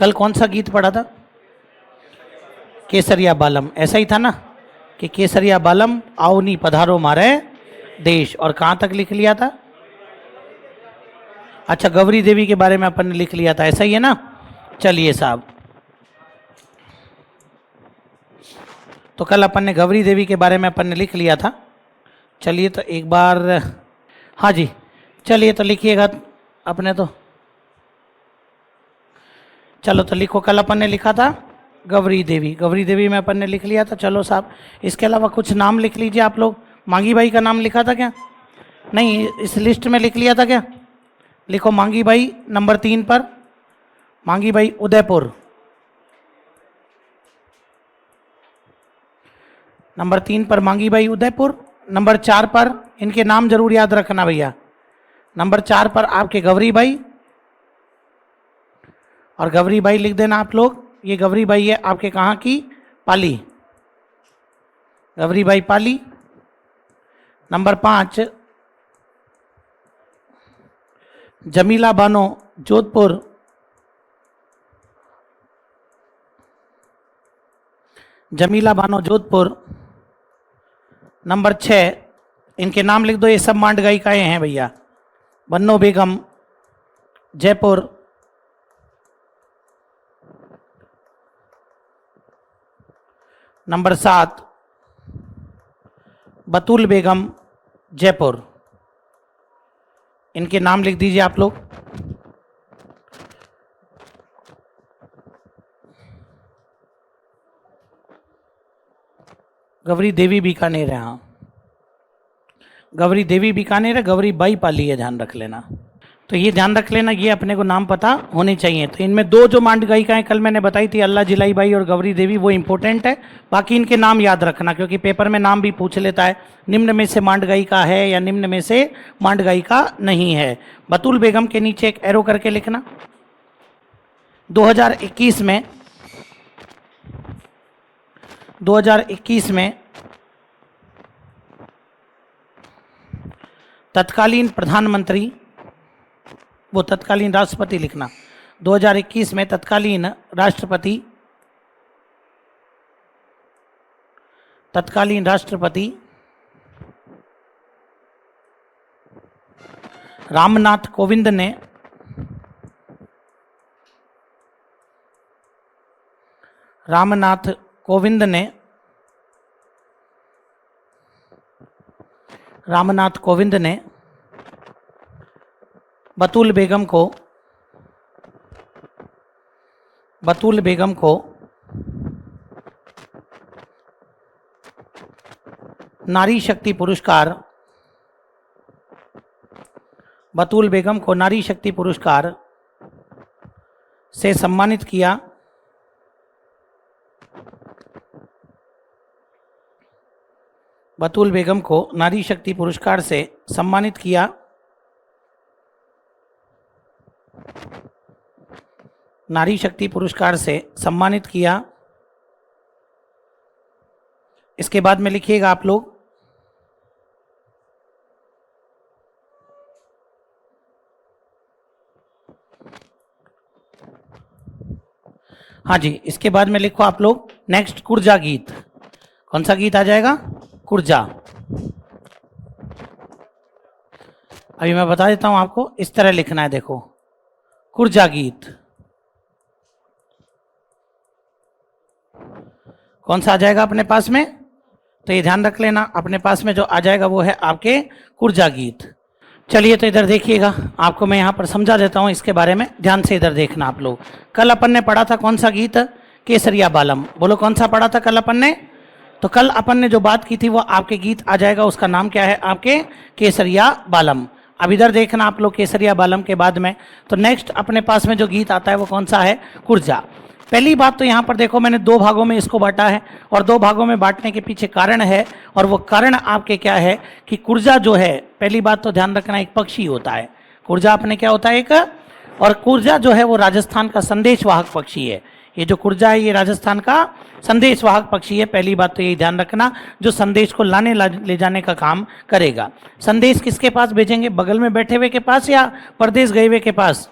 कल कौन सा गीत पढ़ा था? केसरिया बालम, ऐसा ही था ना कि केसरिया बालम आओ नी पधारो मारे देश। और कहाँ तक लिख लिया था? अच्छा, गौरी देवी के बारे में अपन ने लिख लिया था, ऐसा ही है ना। चलिए साहब, तो कल अपन ने गौरी देवी के बारे में अपन ने लिख लिया था। चलिए तो एक बार, हाँ जी चलिए तो लिखिएगा अपने तो। चलो तो लिखो, कल अपन ने लिखा था गौरी देवी, गौरी देवी में अपन ने लिख लिया था। चलो साहब, इसके अलावा कुछ नाम लिख लीजिए आप लोग। मांगी बाई का नाम लिखा था क्या? नहीं, इस लिस्ट में लिख लिया था क्या? लिखो मांगी बाई नंबर 3 पर, मांगी बाई उदयपुर। नंबर 3 पर मांगी बाई उदयपुर। नंबर 4 पर, इनके नाम जरूर याद रखना भैया, नंबर 4 पर आपके गौरी बाई, और गौरी बाई लिख देना आप लोग। ये गौरी बाई है आपके कहाँ की? पाली, गौरी बाई पाली। नंबर 5 जमीला बानो जोधपुर, जमीला बानो जोधपुर। नंबर 6, इनके नाम लिख दो, ये सब मांड गायिकाएं हैं भैया। बन्नो बेगम जयपुर। नंबर 7 बतूल बेगम जयपुर। इनके नाम लिख दीजिए आप लोग। गौरी देवी बीकानेर है, हाँ गौरी देवी बीकानेर है, गौरी बाई पाली है, ध्यान रख लेना। तो ये ध्यान रख लेना, ये अपने को नाम पता होने चाहिए। तो इनमें 2 जो मांड गायिकाएं कल मैंने बताई थी, अल्लाह जिलाई बाई और गौरी देवी, वो इंपॉर्टेंट है। बाकी इनके नाम याद रखना, क्योंकि पेपर में नाम भी पूछ लेता है, निम्न में से मांड गायिका है या निम्न में से मांड गायिका नहीं है। बतूल बेगम के नीचे एक एरो करके लिखना। 2021 में तत्कालीन प्रधानमंत्री, वो तत्कालीन राष्ट्रपति लिखना। 2021 में तत्कालीन राष्ट्रपति रामनाथ कोविंद ने बतूल बेगम को नारी शक्ति पुरस्कार, बतूल बेगम को नारी शक्ति पुरस्कार से सम्मानित किया। बतूल बेगम को नारी शक्ति पुरस्कार से सम्मानित किया। नारी शक्ति पुरस्कार से सम्मानित किया। इसके बाद में लिखिएगा आप लोग, हाँ जी, इसके बाद में लिखो आप लोग नेक्स्ट कुर्जा गीत। कौन सा गीत आ जाएगा? कुर्जा। अभी मैं बता देता हूं आपको, इस तरह लिखना है, देखो कुर्जा गीत कौन सा आ जाएगा अपने पास में, तो ये ध्यान रख लेना, अपने पास में जो आ जाएगा वो है आपके कुर्जा गीत। चलिए तो इधर देखिएगा, आपको मैं यहाँ पर समझा देता हूँ इसके बारे में, ध्यान से इधर देखना आप लोग। कल अपन ने पढ़ा था कौन सा गीत? केसरिया बालम। बोलो कौन सा पढ़ा था कल अपन ने? तो कल अपन ने जो बात की थी वो आपके गीत आ जाएगा, उसका नाम क्या है आपके? केसरिया बालम। अब इधर देखना आप लोग, केसरिया बालम के बाद में तो नेक्स्ट अपने पास में जो गीत आता है वो कौन सा है? कुर्जा। पहली बात तो यहाँ पर देखो, मैंने 2 भागों में इसको बांटा है, और 2 भागों में बांटने के पीछे कारण है, और वो कारण आपके क्या है कि कुर्जा जो है, पहली बात तो ध्यान रखना, एक पक्षी होता है। कुर्जा अपने क्या होता है? एक, और कुर्जा जो है वो राजस्थान का संदेशवाहक पक्षी है। ये जो कुर्जा है ये राजस्थान का संदेशवाहक पक्षी है। पहली बात तो यही ध्यान रखना, जो संदेश को लाने ले जाने का काम करेगा। संदेश किसके पास भेजेंगे? बगल में बैठे हुए के पास या परदेश गए हुए के पास?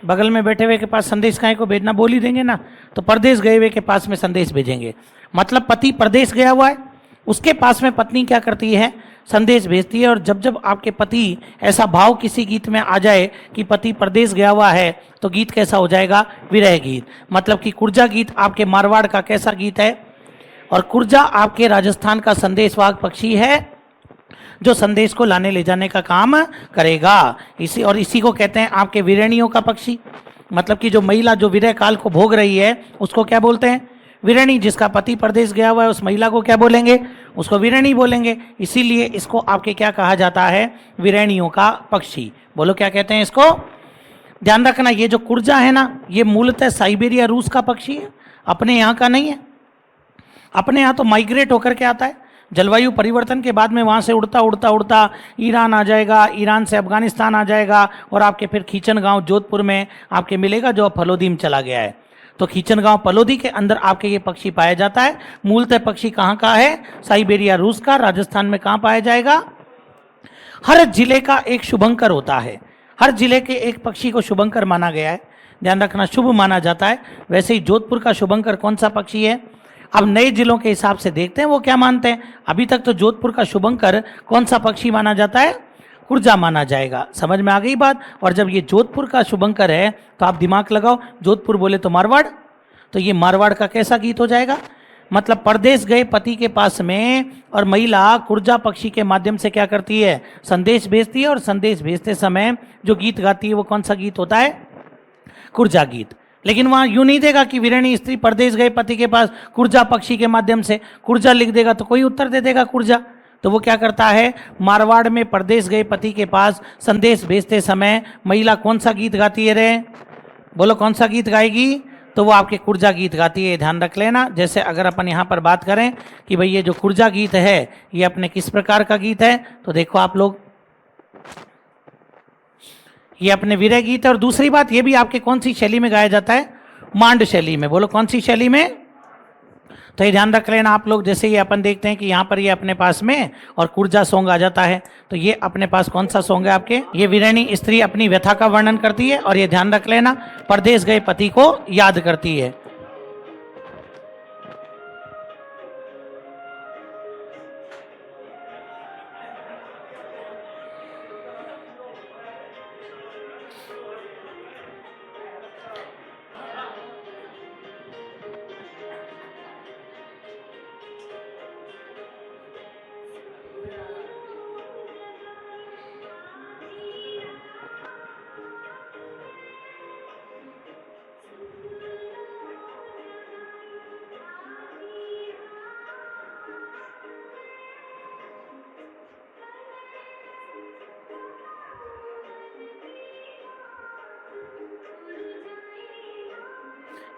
बगल में बैठे हुए के पास संदेश काहे को भेजना, बोल ही देंगे ना। तो परदेश गए हुए के पास में संदेश भेजेंगे, मतलब पति परदेश गया हुआ है, उसके पास में पत्नी क्या करती है, संदेश भेजती है। और जब जब आपके पति, ऐसा भाव किसी गीत में आ जाए कि पति परदेश गया हुआ है, तो गीत कैसा हो जाएगा, विरह गीत। मतलब कि कुर्जा गीत आपके मारवाड़ का कैसा गीत है, और कुर्जा आपके राजस्थान का संदेशवाहक पक्षी है, जो संदेश को लाने ले जाने का काम करेगा। इसी को कहते हैं आपके विरणियों का पक्षी। मतलब कि जो महिला जो विरह काल को भोग रही है, उसको क्या बोलते हैं, विरणी। जिसका पति परदेश गया हुआ है, उस महिला को क्या बोलेंगे, उसको विरणी बोलेंगे। इसीलिए इसको आपके क्या कहा जाता है, विरणियों का पक्षी। बोलो क्या कहते हैं इसको। ध्यान रखना, ये जो कुर्जा है ना, ये मूलतः साइबेरिया रूस का पक्षी है, अपने यहाँ का नहीं है। अपने यहाँ तो माइग्रेट होकर के आता है, जलवायु परिवर्तन के बाद में वहाँ से उड़ता उड़ता उड़ता ईरान आ जाएगा, ईरान से अफगानिस्तान आ जाएगा, और आपके फिर खींचन गांव जोधपुर में आपके मिलेगा, जो अब फलोदी में चला गया है। तो खींचन गांव पलोदी के अंदर आपके ये पक्षी पाया जाता है। मूलतः पक्षी कहाँ का है, साइबेरिया रूस का। राजस्थान में कहाँ पाया जाएगा, हर जिले का एक शुभंकर होता है, हर जिले के एक पक्षी को शुभंकर माना गया है। ध्यान रखना, शुभ माना जाता है। वैसे ही जोधपुर का शुभंकर कौन सा पक्षी है, अब नए जिलों के हिसाब से देखते हैं वो क्या मानते हैं। अभी तक तो जोधपुर का शुभंकर कौन सा पक्षी माना जाता है, कुर्जा माना जाएगा। समझ में आ गई बात। और जब ये जोधपुर का शुभंकर है, तो आप दिमाग लगाओ, जोधपुर बोले तो मारवाड़, तो ये मारवाड़ का कैसा गीत हो जाएगा। मतलब परदेश गए पति के पास में, और महिला कुर्जा पक्षी के माध्यम से क्या करती है, संदेश भेजती है। और संदेश भेजते समय जो गीत गाती है वो कौन सा गीत होता है, कुर्जा गीत। लेकिन वहाँ यूं नहीं देगा कि विरणी स्त्री परदेश गए पति के पास कुर्जा पक्षी के माध्यम से, कुर्जा लिख देगा तो कोई उत्तर दे देगा कुर्जा। तो वो क्या करता है, मारवाड़ में परदेश गए पति के पास संदेश भेजते समय महिला कौन सा गीत गाती है रे, बोलो कौन सा गीत गाएगी, तो वो आपके कुर्जा गीत गाती है। ध्यान रख लेना। जैसे अगर अपन यहाँ पर बात करें कि भाई ये जो कुर्जा गीत है ये अपने किस प्रकार का गीत है, तो देखो आप लोग, ये अपने विरह गीत है। और दूसरी बात, ये भी आपके कौन सी शैली में गाया जाता है, मांड शैली में। बोलो कौन सी शैली में, तो ये ध्यान रख लेना आप लोग। जैसे ये अपन देखते हैं कि यहाँ पर ये अपने पास में और कुर्जा सॉन्ग आ जाता है, तो ये अपने पास कौन सा सॉन्ग है आपके, ये विरणी स्त्री अपनी व्यथा का वर्णन करती है। और ये ध्यान रख लेना, परदेश गए पति को याद करती है।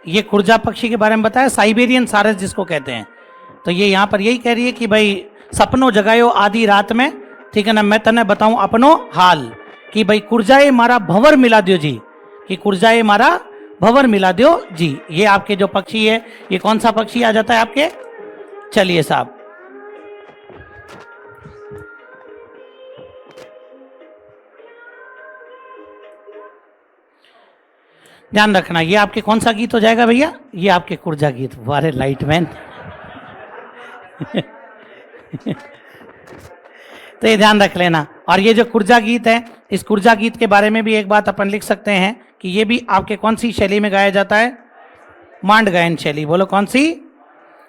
ये कुर्जा पक्षी के बारे में बताया, साइबेरियन सारस जिसको कहते हैं। तो ये यहाँ पर यही कह रही है कि भाई सपनों जगायो आधी रात में, ठीक है ना, मैं तने बताऊं अपनो हाल, कि भाई कुर्जाए मारा भंवर मिला दियो जी, कि कुर्जाए मारा भंवर मिला दियो जी। ये आपके जो पक्षी है, ये कौन सा पक्षी आ जाता है आपके, चलिए साहब, ध्यान रखना, ये आपके कौन सा गीत हो जाएगा भैया, ये आपके कुर्जा गीत। वारे लाइटमैन तो ये ध्यान रख लेना। और ये जो कुर्जा गीत है, इस कुर्जा गीत के बारे में भी एक बात अपन लिख सकते हैं कि ये भी आपके कौन सी शैली में गाया जाता है, मांड गायन शैली। बोलो कौन सी,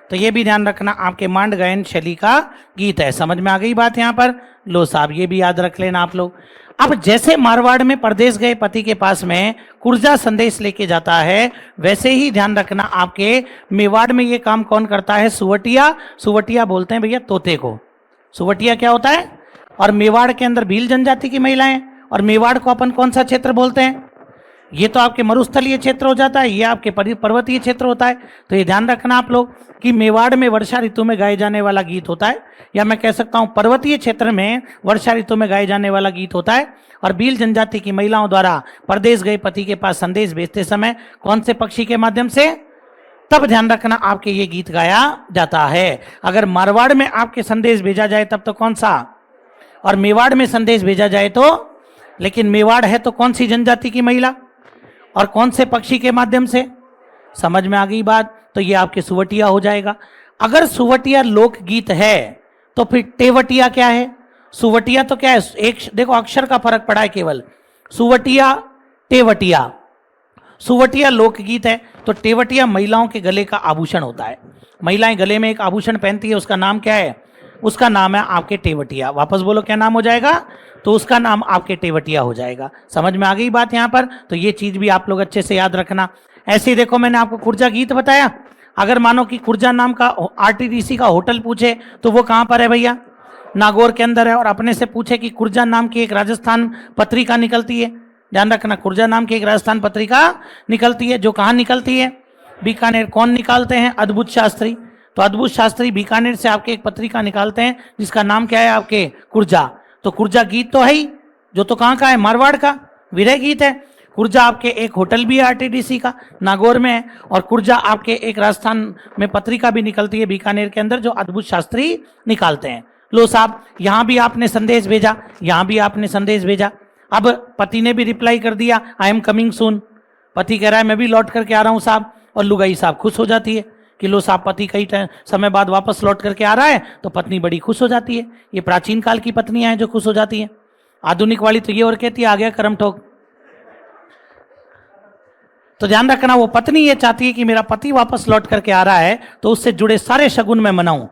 तो ये भी ध्यान रखना, आपके मांड गायन शैली का गीत है। समझ में आ गई बात यहाँ पर, लो साहब ये भी याद रख लेना आप लोग। अब जैसे मारवाड़ में परदेश गए पति के पास में कुर्जा संदेश लेके जाता है, वैसे ही ध्यान रखना आपके मेवाड़ में ये काम कौन करता है, सुवटिया। सुवटिया बोलते हैं भैया तोते को, सुवटिया क्या होता है। और मेवाड़ के अंदर भील जनजाति की महिलाएं, और मेवाड़ को अपन कौन सा क्षेत्र बोलते हैं, ये तो आपके मरुस्थलीय क्षेत्र हो जाता है, ये आपके पर्वतीय क्षेत्र होता है। तो ये ध्यान रखना आप लोग कि मेवाड़ में वर्षा ऋतु में गाए जाने वाला गीत होता है, या मैं कह सकता हूँ पर्वतीय क्षेत्र में वर्षा ऋतु में गाए जाने वाला गीत होता है। और भील जनजाति की महिलाओं द्वारा परदेश गए पति के पास संदेश भेजते समय कौन से पक्षी के माध्यम से, तब ध्यान रखना आपके ये गीत गाया जाता है। अगर मारवाड़ में आपके संदेश भेजा जाए तब तो कौन सा, और मेवाड़ में संदेश भेजा जाए तो, लेकिन मेवाड़ है तो कौन सी जनजाति की महिला, और कौन से पक्षी के माध्यम से? समझ में आ गई बात? तो ये आपके सुवटिया हो जाएगा। अगर सुवटिया लोकगीत है तो फिर टेवटिया क्या है? सुवटिया तो क्या है, एक देखो अक्षर का फर्क पड़ा है केवल, सुवटिया टेवटिया। सुवटिया लोकगीत है तो टेवटिया महिलाओं के गले का आभूषण होता है। महिलाएं गले में एक आभूषण पहनती है, उसका नाम क्या है? उसका नाम है आपके टेवटिया। वापस बोलो क्या नाम हो जाएगा? तो उसका नाम आपके टेवटिया हो जाएगा। समझ में आ गई बात यहाँ पर? तो ये चीज भी आप लोग अच्छे से याद रखना। ऐसे ही देखो मैंने आपको कुर्जा गीत बताया, अगर मानो कि कुर्जा नाम का आरटीडीसी का होटल पूछे तो वो कहाँ पर है भैया? नागौर के अंदर है। और अपने से पूछे कि कुर्जा नाम की एक राजस्थान पत्रिका निकलती है, ध्यान रखना, कुर्जा नाम की एक राजस्थान पत्रिका निकलती है, जो कहाँ निकलती है? बीकानेर। कौन निकालते हैं? अद्भुत शास्त्री। तो अद्भुत शास्त्री बीकानेर से आपके एक पत्रिका निकालते हैं जिसका नाम क्या है आपके? कुर्जा। तो कुर्जा गीत तो है ही, जो तो कहाँ का है? मारवाड़ का विरह गीत है। कुर्जा आपके एक होटल भी है आरटीडीसी का, नागौर में है। और कुर्जा आपके एक राजस्थान में पत्रिका भी निकलती है बीकानेर के अंदर, जो अद्भुत शास्त्री निकालते हैं। लो साहब, यहाँ भी आपने संदेश भेजा, यहाँ भी आपने संदेश भेजा। अब पति ने भी रिप्लाई कर दिया, आई एम कमिंग सून। पति कह रहा है मैं भी लौट करके आ रहा हूँ साहब। और लुगाई साहब खुश हो जाती है कि लो साहब पति कई समय बाद वापस लौट करके आ रहा है, तो पत्नी बड़ी खुश हो जाती है। ये प्राचीन काल की पत्नियां हैं जो खुश हो जाती हैं। आधुनिक वाली तो ये और कहती है आ गया करम ठोक। तो ध्यान रखना, वो पत्नी ये चाहती है कि मेरा पति वापस लौट करके आ रहा है तो उससे जुड़े सारे शगुन मैं मनाऊं।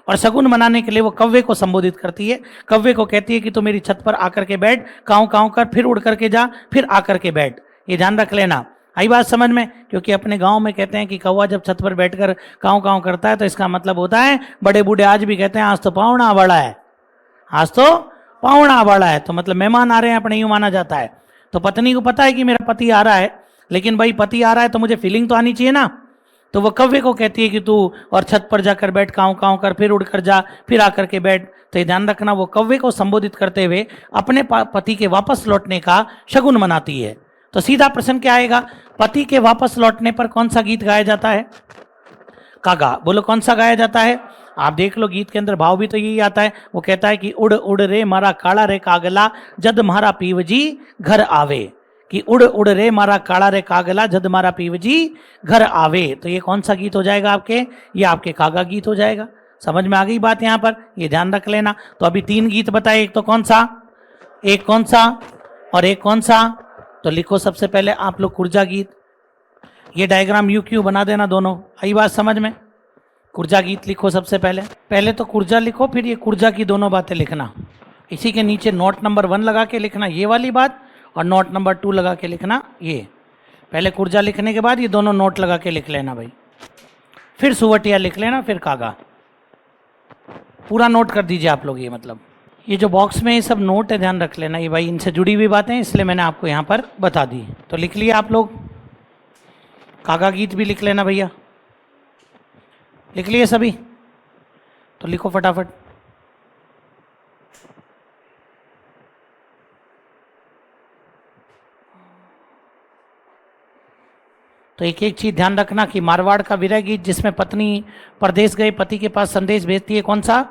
और शगुन मनाने के लिए वो कव्वे को संबोधित करती है। कव्वे को कहती है कि तू मेरी छत पर आकर के बैठ, काँव काँव कर, फिर उड़ करके जा, फिर आकर के बैठ। ये ध्यान रख लेना। आई बात समझ में? क्योंकि अपने गांव में कहते हैं कि कौवा जब छत पर बैठकर काँव काँव करता है तो इसका मतलब होता है, बड़े बूढ़े आज भी कहते हैं आज तो पावना बड़ा है, आज तो पावना बड़ा है, तो मतलब मेहमान आ रहे हैं अपने, यूं माना जाता है। तो पत्नी को पता है कि मेरा पति आ रहा है, लेकिन भाई पति आ रहा है तो मुझे फीलिंग तो आनी चाहिए ना। तो वो कव्वे को कहती है कि तू और छत पर जाकर बैठ, काँव काँव कर, फिर उड़ कर जा, फिर आकर के बैठ। तो ये ध्यान रखना, वो कव्वे को संबोधित करते हुए अपने पति के वापस लौटने का शगुन मनाती है। तो सीधा प्रश्न क्या आएगा? पति के वापस लौटने पर कौन सा गीत गाया जाता है? कागा। बोलो कौन सा गाया जाता है? आप देख लो, गीत के अंदर भाव भी तो यही आता है। वो कहता है कि उड़ उड़ रे मारा काला रे कागला, जद मारा पीवजी घर आवे। कि उड़ उड़ रे मारा काला रे कागला, जद मारा पीवजी घर आवे। तो ये कौन सा गीत हो जाएगा आपके? ये आपके कागा गीत हो जाएगा। समझ में आ गई बात यहाँ पर? ये ध्यान रख लेना। तो अभी 3 गीत बताए, एक तो कौन सा, एक कौन सा और एक कौन सा? तो लिखो सबसे पहले आप लोग कुर्जा गीत। ये डायग्राम यू क्यू बना देना दोनों। आई बात समझ में? कुर्जा गीत लिखो सबसे पहले तो कुर्जा लिखो, फिर ये कुर्जा की दोनों बातें लिखना। इसी के नीचे नोट नंबर 1 लगा के लिखना ये वाली बात, और नोट नंबर 2 लगा के लिखना ये। पहले कुर्जा लिखने के बाद ये दोनों नोट लगा के लिख लेना भाई। फिर सुवटिया लिख लेना, फिर कागा। पूरा नोट कर दीजिए आप लोग। ये मतलब ये जो बॉक्स में ये सब नोट है, ध्यान रख लेना, ये भाई इनसे जुड़ी हुई बातें, इसलिए मैंने आपको यहाँ पर बता दी। तो लिख लिया आप लोग। कागा गीत भी लिख लेना भैया। लिख लिए सभी? तो लिखो फटाफट। तो एक एक चीज ध्यान रखना कि मारवाड़ का विरह गीत जिसमें पत्नी परदेश गए पति के पास संदेश भेजती है, कौन सा?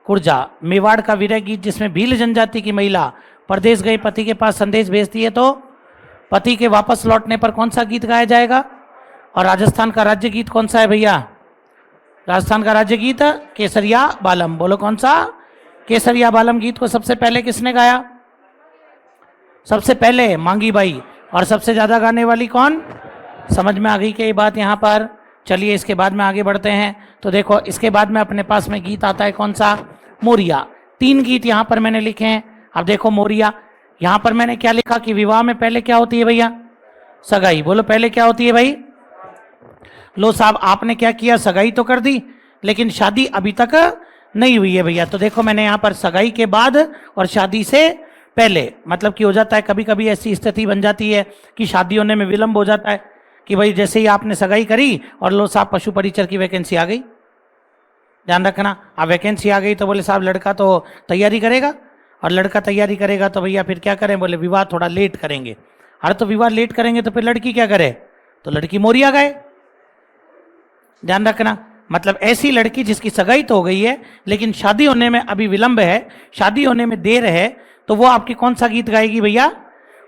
कुर्जा। मेवाड़ का विरह गीत जिसमें भील जनजाति की महिला परदेश गए पति के पास संदेश भेजती है, तो पति के वापस लौटने पर कौन सा गीत गाया जाएगा? और राजस्थान का राज्य गीत कौन सा है भैया? राजस्थान का राज्य गीत केसरिया बालम। बोलो कौन सा? केसरिया बालम गीत को सबसे पहले किसने गाया? सबसे पहले मांगी बाई। और सबसे ज्यादा गाने वाली कौन? समझ में आ गई क्या ये बात यहाँ पर? चलिए इसके बाद में आगे बढ़ते हैं। तो देखो इसके बाद में अपने पास में गीत आता है कौन सा? मोरिया। 3 गीत यहाँ पर मैंने लिखे हैं। अब देखो मोरिया, यहाँ पर मैंने क्या लिखा कि विवाह में पहले क्या होती है भैया? सगाई। बोलो पहले क्या होती है भाई? लो साहब, आपने क्या किया? सगाई तो कर दी, लेकिन शादी अभी तक नहीं हुई है भैया। तो देखो मैंने यहाँ पर सगाई के बाद और शादी से पहले, मतलब कि हो जाता है कभी कभी ऐसी स्थिति बन जाती है कि शादी होने में विलंब हो जाता है कि भाई जैसे ही आपने सगाई करी और लो साहब पशु परिचर की वैकेंसी आ गई। ध्यान रखना, अब वैकेंसी आ गई तो बोले साहब लड़का तो तैयारी करेगा, और लड़का तैयारी करेगा तो भैया फिर क्या करें? बोले विवाह थोड़ा लेट करेंगे। अरे तो विवाह लेट करेंगे तो फिर लड़की क्या करे? तो लड़की मोरिया गए। ध्यान रखना, मतलब ऐसी लड़की जिसकी सगाई तो हो गई है लेकिन शादी होने में अभी विलंब है, शादी होने में देर है, तो वो आपकी कौन सा गीत गाएगी भैया?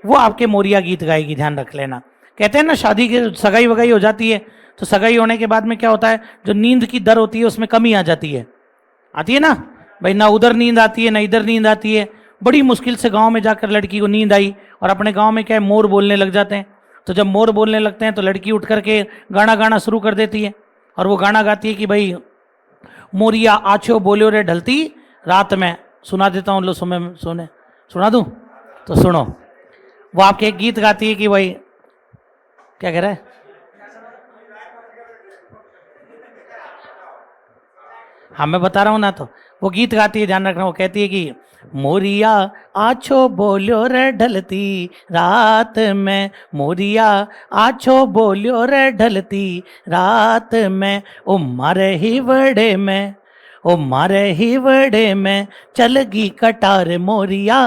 वो आपके मोरिया गीत गाएगी। ध्यान रख लेना। कहते हैं ना शादी के सगाई वगाई हो जाती है तो सगाई होने के बाद में क्या होता है, जो नींद की दर होती है उसमें कमी आ जाती है, आती है ना भाई, ना उधर नींद आती है ना इधर नींद आती है। बड़ी मुश्किल से गांव में जाकर लड़की को नींद आई, और अपने गांव में क्या है, मोर बोलने लग जाते हैं। तो जब मोर बोलने लगते हैं तो लड़की उठ करके गाना गाना शुरू कर देती है, और वो गाना गाती है कि भाई मोरिया आछो बोलियो रे ढलती रात में। सुना देता हूँ, लो सुने सुना दूँ तो सुनो। वो आपके एक गीत गाती है कि भाई क्या कह रहा है, हाँ मैं बता रहा हूँ ना, तो वो गीत गाती है, ध्यान रखना। वो कहती है कि मोरिया आछो बोलियो रे ढलती रात में, मोरिया आछो बोलियो रे ढलती रात में, ओ मारे ही बड़े में, ओ मारे ही बड़े में चलगी कटार, मोरिया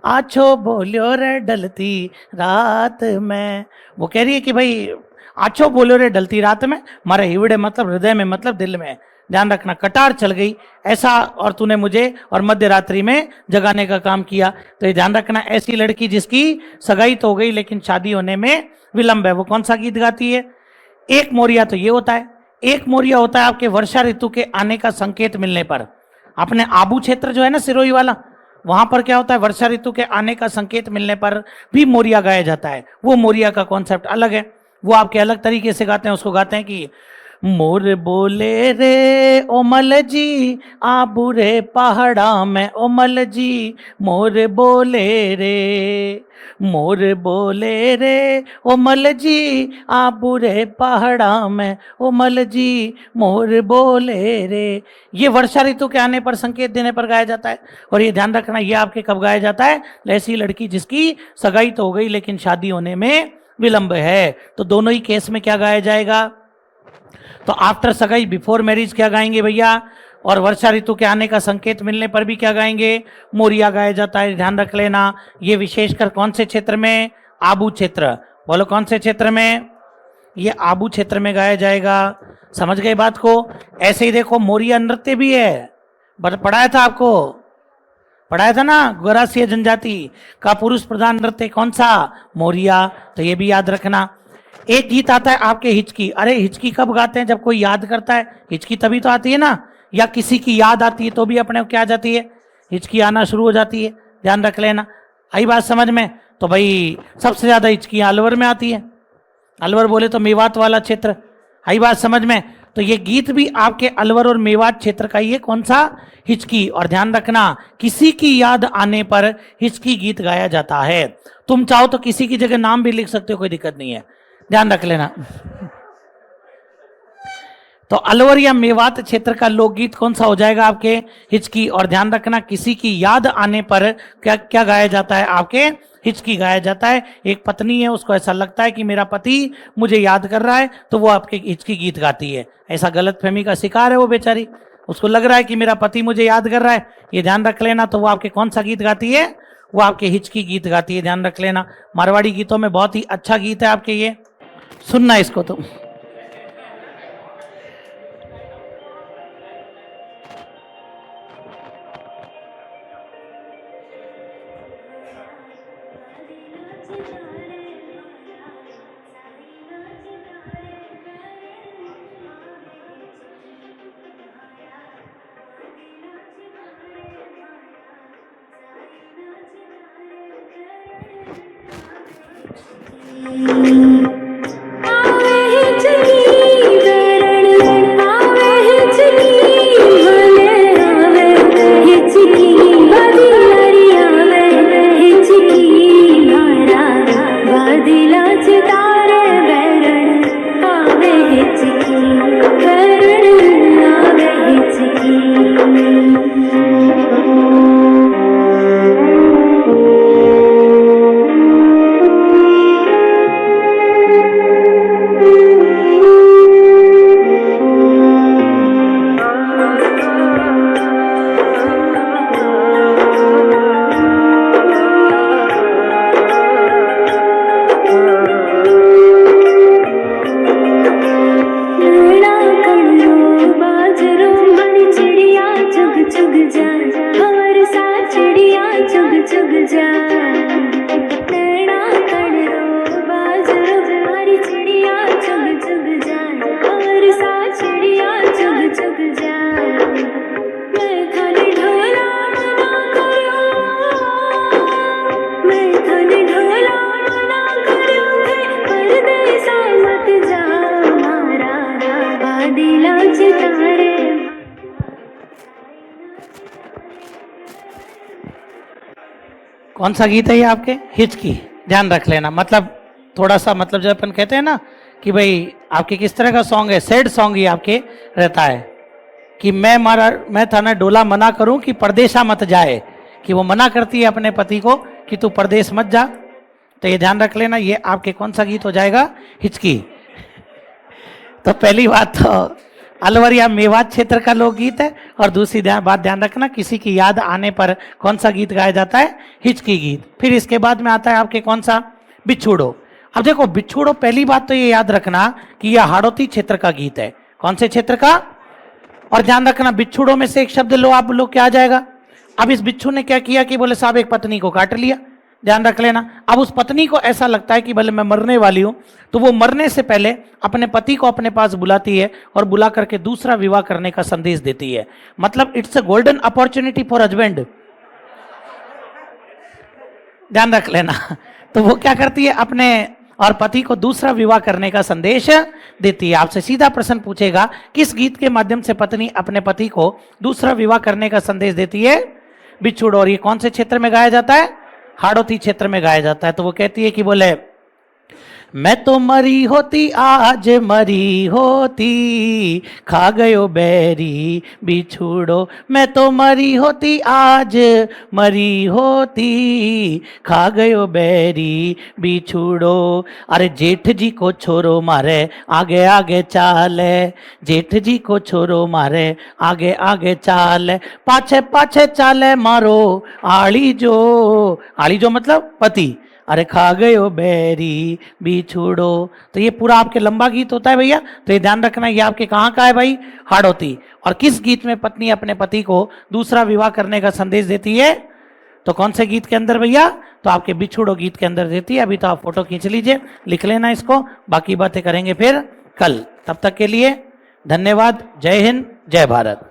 आछो बोलियो रे ढलती रात में। वो कह रही है कि भाई आछो बोलियो रे ढलती रात में, मारे हिवड़े मतलब हृदय में, मतलब दिल में, ध्यान रखना, कटार चल गई ऐसा, और तूने मुझे और मध्य रात्रि में जगाने का काम किया। तो ये ध्यान रखना, ऐसी लड़की जिसकी सगाई तो हो गई लेकिन शादी होने में विलंब है, वो कौन सा गीत गाती है। एक मोरिया तो ये होता है, एक मोरिया होता है आपके वर्षा ऋतु के आने का संकेत मिलने पर। अपने आबू क्षेत्र जो है ना सिरोही वाला, वहां पर क्या होता है, वर्षा ऋतु के आने का संकेत मिलने पर भी मोरिया गाया जाता है। वो मोरिया का कॉन्सेप्ट अलग है, वो आपके अलग तरीके से गाते हैं। उसको गाते हैं कि मोर बोले रे ओमल जी आबू रे पहाड़ा में, ओमल जी मोर बोले रे, मोर बोले रे ओमल जी आबू रे पहाड़ा में, ओमल जी मोर बोले रे। ये वर्षा ऋतु के आने पर संकेत देने पर गाया जाता है। और ये ध्यान रखना, ये आपके कब गाया जाता है, ऐसी लड़की जिसकी सगाई तो हो गई लेकिन शादी होने में विलंब है। तो दोनों ही केस में क्या गाया जाएगा, तो आफ्टर सगाई बिफोर मैरिज क्या गाएंगे भैया, और वर्षा ऋतु के आने का संकेत मिलने पर भी क्या गाएंगे, मोरिया गाया जाता है। ध्यान रख लेना, ये विशेषकर कौन से क्षेत्र में, आबू क्षेत्र। बोलो कौन से क्षेत्र में, ये आबू क्षेत्र में गाया जाएगा। समझ गए बात को। ऐसे ही देखो मोरिया नृत्य भी है, पढ़ाया था आपको, पढ़ाया था ना, गौरासीय जनजाति का पुरुष प्रधान नृत्य कौन सा, मोरिया। तो ये भी याद रखना। एक गीत आता है आपके हिचकी। अरे हिचकी कब गाते हैं, जब कोई याद करता है, हिचकी तभी तो आती है ना, या किसी की याद आती है तो भी अपने क्या आ जाती है, हिचकी आना शुरू हो जाती है। ध्यान रख लेना, आई बात समझ में। तो भाई सबसे ज्यादा हिचकी अलवर में आती है, अलवर बोले तो मेवात वाला क्षेत्र, आई बात समझ में। तो ये गीत भी आपके अलवर और मेवात क्षेत्र का ही है, कौन सा, हिचकी। और ध्यान रखना, किसी की याद आने पर हिचकी गीत गाया जाता है। तुम चाहो तो किसी की जगह नाम भी लिख सकते हो, कोई दिक्कत नहीं है, ध्यान रख लेना। तो अलवर या मेवात क्षेत्र का लोकगीत कौन सा हो जाएगा आपके, हिचकी। और ध्यान रखना, किसी की याद आने पर क्या क्या गाया जाता है, आपके हिचकी गाया जाता है। एक पत्नी है, उसको ऐसा लगता है कि मेरा पति मुझे याद कर रहा है, तो वो आपके हिचकी गीत गाती है। ऐसा गलतफहमी का शिकार है वो बेचारी, उसको लग रहा है कि मेरा पति मुझे याद कर रहा है, ये ध्यान रख लेना। तो वो आपके कौन सा गीत गाती है, वो आपके हिचकी गीत गाती है, ध्यान रख लेना। मारवाड़ी गीतों में बहुत ही अच्छा गीत है आपके, ये सुनना इसको तुम। कौन सा गीत है ये आपके? हिचकी। ध्यान रख लेना, मतलब थोड़ा सा, मतलब जब अपन कहते हैं ना कि भाई आपके किस तरह का सॉन्ग है, सैड सॉन्ग ही आपके रहता है कि मैं थाना डोला मना करूं कि परदेशा मत जाए, कि वो मना करती है अपने पति को कि तू परदेश मत जा। तो ये ध्यान रख लेना, ये आपके कौन सा गीत हो जाएगा? हिचकी। तो पहली बात तो अलवर या मेवात क्षेत्र का लोकगीत है, और दूसरी बात ध्यान रखना, किसी की याद आने पर कौन सा गीत गाया जाता है? हिचकी गीत। फिर इसके बाद में आता है आपके कौन सा? बिछुड़ो। अब देखो बिछुड़ो, पहली बात तो ये याद रखना कि यह हाड़ौती क्षेत्र का गीत है। कौन से क्षेत्र का? और ध्यान रखना बिछुड़ो में से एक शब्द लो आप लोग, क्या आ जाएगा? अब इस बिच्छू ने क्या किया कि बोले साहब एक पत्नी को काट लिया। ध्यान रख लेना, अब उस पत्नी को ऐसा लगता है कि भले मैं मरने वाली हूं, तो वो मरने से पहले अपने पति को अपने पास बुलाती है और बुला करके दूसरा विवाह करने का संदेश देती है। मतलब it's a golden opportunity for husband. ध्यान रख लेना। तो वो क्या करती है, अपने और पति को दूसरा विवाह करने का संदेश देती है। आपसे सीधा प्रश्न पूछेगा, किस गीत के माध्यम से पत्नी अपने पति को दूसरा विवाह करने का संदेश देती है? बिछुड़ो। और ये कौन से क्षेत्र में गाया जाता है? हाड़ौती क्षेत्र में गाया जाता है। तो वो कहती है कि बोले मैं तो मरी होती आज मरी होती, खा गयो बैरी बिछुड़ो। मैं तो मरी होती आज मरी होती, खा गयो बैरी बिछुड़ो। अरे जेठ जी को छोरो मारे आगे आगे चाले, जेठ जी को छोरो मारे आगे आगे चाले, पाछे पाछे चाले मारो आड़ी जो मतलब पति। अरे खा गयो बैरी बिछुड़ो। तो ये पूरा आपके लंबा गीत होता है भैया। तो ये ध्यान रखना, ये आपके कहाँ का है भाई? हाड़ौती। और किस गीत में पत्नी अपने पति को दूसरा विवाह करने का संदेश देती है? तो कौन से गीत के अंदर भैया? तो आपके बिछुड़ो गीत के अंदर देती है। अभी तो आप फोटो खींच लीजिए, लिख लेना इसको, बाकी बातें करेंगे फिर कल। तब तक के लिए धन्यवाद। जय हिंद, जय भारत।